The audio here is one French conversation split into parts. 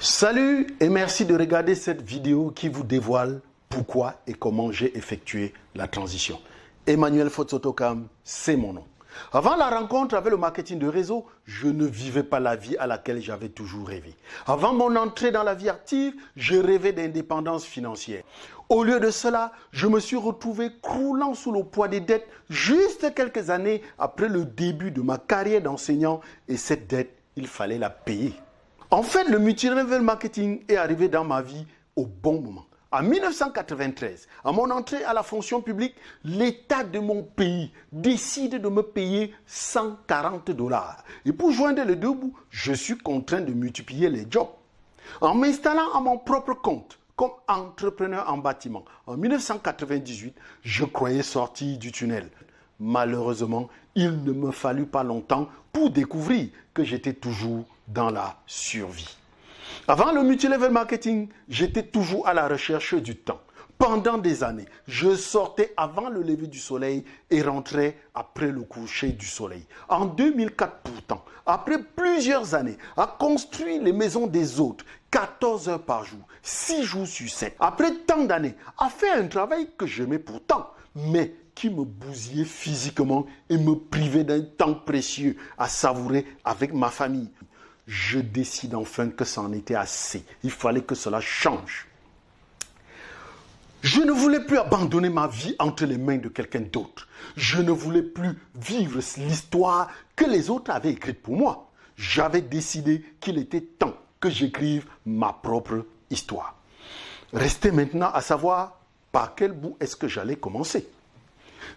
Salut et merci de regarder cette vidéo qui vous dévoile pourquoi et comment j'ai effectué la transition. Emmanuel Fotsotokam, c'est mon nom. Avant la rencontre avec le marketing de réseau, je ne vivais pas la vie à laquelle j'avais toujours rêvé. Avant mon entrée dans la vie active, je rêvais d'indépendance financière. Au lieu de cela, je me suis retrouvé croulant sous le poids des dettes juste quelques années après le début de ma carrière d'enseignant et cette dette, il fallait la payer. En fait, le multi-level marketing est arrivé dans ma vie au bon moment. En 1993, à mon entrée à la fonction publique, l'État de mon pays décide de me payer 140 $. Et pour joindre les deux bouts, je suis contraint de multiplier les jobs. En m'installant à mon propre compte comme entrepreneur en bâtiment, en 1998, je croyais sortir du tunnel. Malheureusement, il ne me fallut pas longtemps pour découvrir que j'étais toujours dans la survie. Avant le multi-level marketing, j'étais toujours à la recherche du temps. Pendant des années, je sortais avant le lever du soleil et rentrais après le coucher du soleil. En 2004 pourtant, après plusieurs années à construire les maisons des autres, 14 heures par jour, 6 jours sur 7, après tant d'années, à faire un travail que j'aimais pourtant, mais qui me bousillait physiquement et me privait d'un temps précieux à savourer avec ma famille. Je décide enfin que c'en était assez. Il fallait que cela change. Je ne voulais plus abandonner ma vie entre les mains de quelqu'un d'autre. Je ne voulais plus vivre l'histoire que les autres avaient écrite pour moi. J'avais décidé qu'il était temps que j'écrive ma propre histoire. Restait maintenant à savoir par quel bout est-ce que j'allais commencer.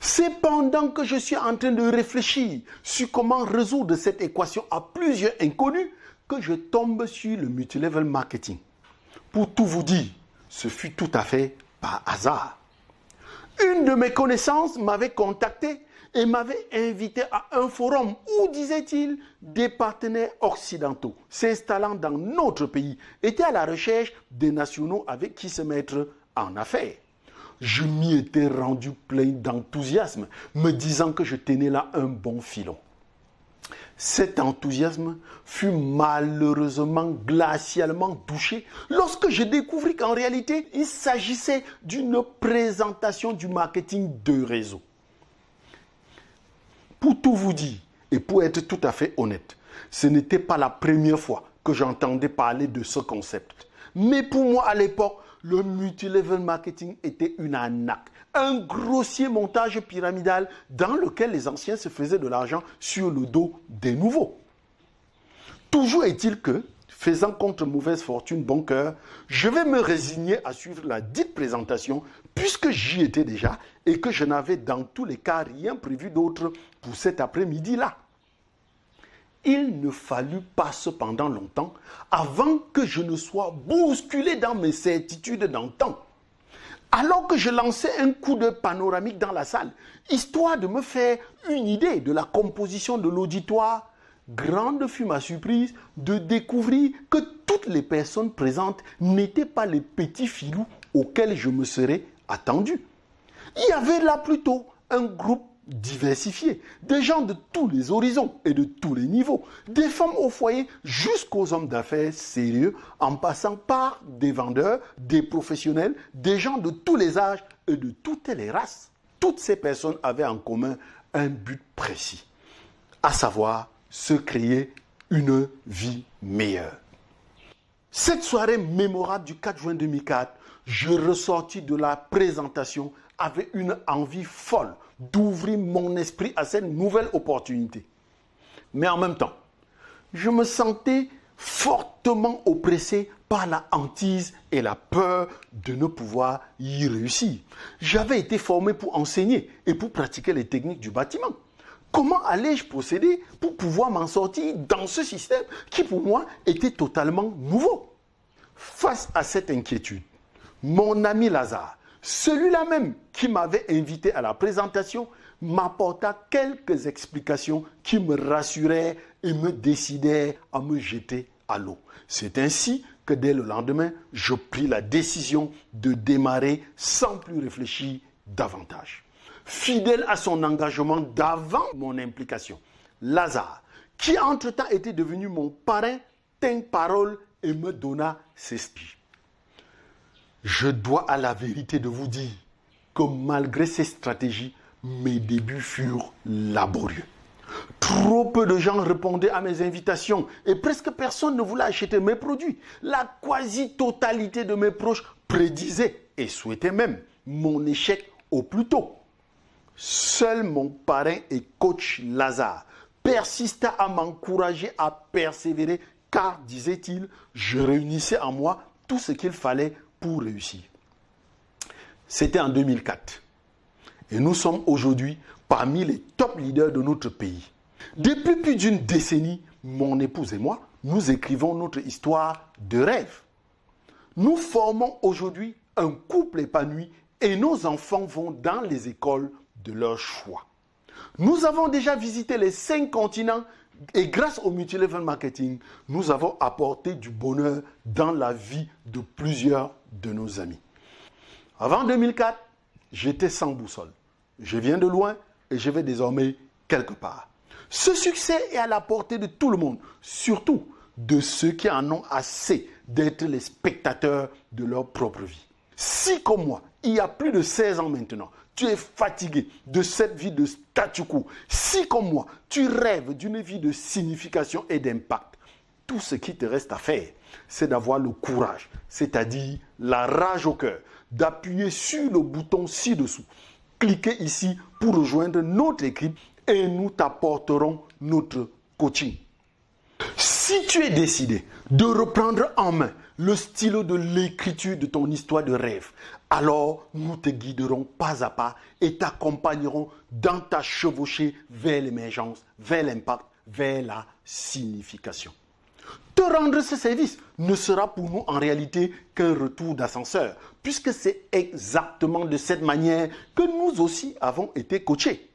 C'est pendant que je suis en train de réfléchir sur comment résoudre cette équation à plusieurs inconnus que je tombe sur le multi-level marketing. Pour tout vous dire, ce fut tout à fait par hasard. Une de mes connaissances m'avait contacté et m'avait invité à un forum où, disait-il, des partenaires occidentaux s'installant dans notre pays étaient à la recherche des nationaux avec qui se mettre en affaires. Je m'y étais rendu plein d'enthousiasme, me disant que je tenais là un bon filon. Cet enthousiasme fut malheureusement glacialement douché lorsque je découvris qu'en réalité, il s'agissait d'une présentation du marketing de réseau. Pour tout vous dire, et pour être tout à fait honnête, ce n'était pas la première fois que j'entendais parler de ce concept. Mais pour moi, à l'époque, le multi-level marketing était une arnaque, un grossier montage pyramidal dans lequel les anciens se faisaient de l'argent sur le dos des nouveaux. Toujours est-il que, faisant contre mauvaise fortune bon cœur, je vais me résigner à suivre la dite présentation puisque j'y étais déjà et que je n'avais dans tous les cas rien prévu d'autre pour cet après-midi-là. Il ne fallut pas cependant longtemps avant que je ne sois bousculé dans mes certitudes d'antan. Alors que je lançais un coup de panoramique dans la salle, histoire de me faire une idée de la composition de l'auditoire, grande fut ma surprise de découvrir que toutes les personnes présentes n'étaient pas les petits filous auxquels je me serais attendu. Il y avait là plutôt un groupe diversifiés, des gens de tous les horizons et de tous les niveaux, des femmes au foyer jusqu'aux hommes d'affaires sérieux, en passant par des vendeurs, des professionnels, des gens de tous les âges et de toutes les races. Toutes ces personnes avaient en commun un but précis, à savoir se créer une vie meilleure. Cette soirée mémorable du 4 juin 2004, je ressortis de la présentation avec une envie folle d'ouvrir mon esprit à cette nouvelle opportunité. Mais en même temps, je me sentais fortement oppressé par la hantise et la peur de ne pouvoir y réussir. J'avais été formé pour enseigner et pour pratiquer les techniques du bâtiment. Comment allais-je procéder pour pouvoir m'en sortir dans ce système qui pour moi était totalement nouveau? Face à cette inquiétude, mon ami Lazare, celui-là même qui m'avait invité à la présentation, m'apporta quelques explications qui me rassurèrent et me décidèrent à me jeter à l'eau. C'est ainsi que dès le lendemain, je pris la décision de démarrer sans plus réfléchir davantage. Fidèle à son engagement d'avant mon implication, Lazare, qui entre-temps était devenu mon parrain, tint parole et me donna ses stratégies. Je dois à la vérité de vous dire que malgré ces stratégies, mes débuts furent laborieux. Trop peu de gens répondaient à mes invitations et presque personne ne voulait acheter mes produits. La quasi-totalité de mes proches prédisaient et souhaitaient même mon échec au plus tôt. Seul mon parrain et coach Lazare persista à m'encourager à persévérer car, disait-il, je réunissais en moi tout ce qu'il fallait pour réussir. C'était en 2004 et nous sommes aujourd'hui parmi les top leaders de notre pays. Depuis plus d'une décennie, mon épouse et moi, nous écrivons notre histoire de rêve. Nous formons aujourd'hui un couple épanoui et nos enfants vont dans les écoles de leur choix. Nous avons déjà visité les 5 continents et grâce au multilevel marketing, nous avons apporté du bonheur dans la vie de plusieurs de nos amis. Avant 2004, j'étais sans boussole. Je viens de loin et je vais désormais quelque part. Ce succès est à la portée de tout le monde, surtout de ceux qui en ont assez d'être les spectateurs de leur propre vie. Si comme moi, il y a plus de 16 ans maintenant, tu es fatigué de cette vie de statu quo, si comme moi, tu rêves d'une vie de signification et d'impact, tout ce qui te reste à faire, c'est d'avoir le courage, c'est-à-dire la rage au cœur, d'appuyer sur le bouton ci-dessous. Cliquez ici pour rejoindre notre équipe et nous t'apporterons notre coaching. Si tu es décidé de reprendre en main le stylo de l'écriture de ton histoire de rêve, alors nous te guiderons pas à pas et t'accompagnerons dans ta chevauchée vers l'émergence, vers l'impact, vers la signification. Te rendre ce service ne sera pour nous en réalité qu'un retour d'ascenseur, puisque c'est exactement de cette manière que nous aussi avons été coachés.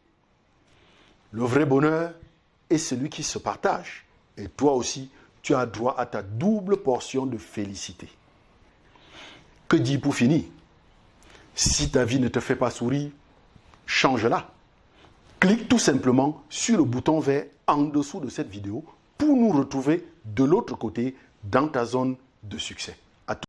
Le vrai bonheur est celui qui se partage. Et toi aussi, tu as droit à ta double portion de félicité. Que dire pour finir? Si ta vie ne te fait pas sourire, change-la. Clique tout simplement sur le bouton vert en dessous de cette vidéo pour nous retrouver de l'autre côté dans ta zone de succès.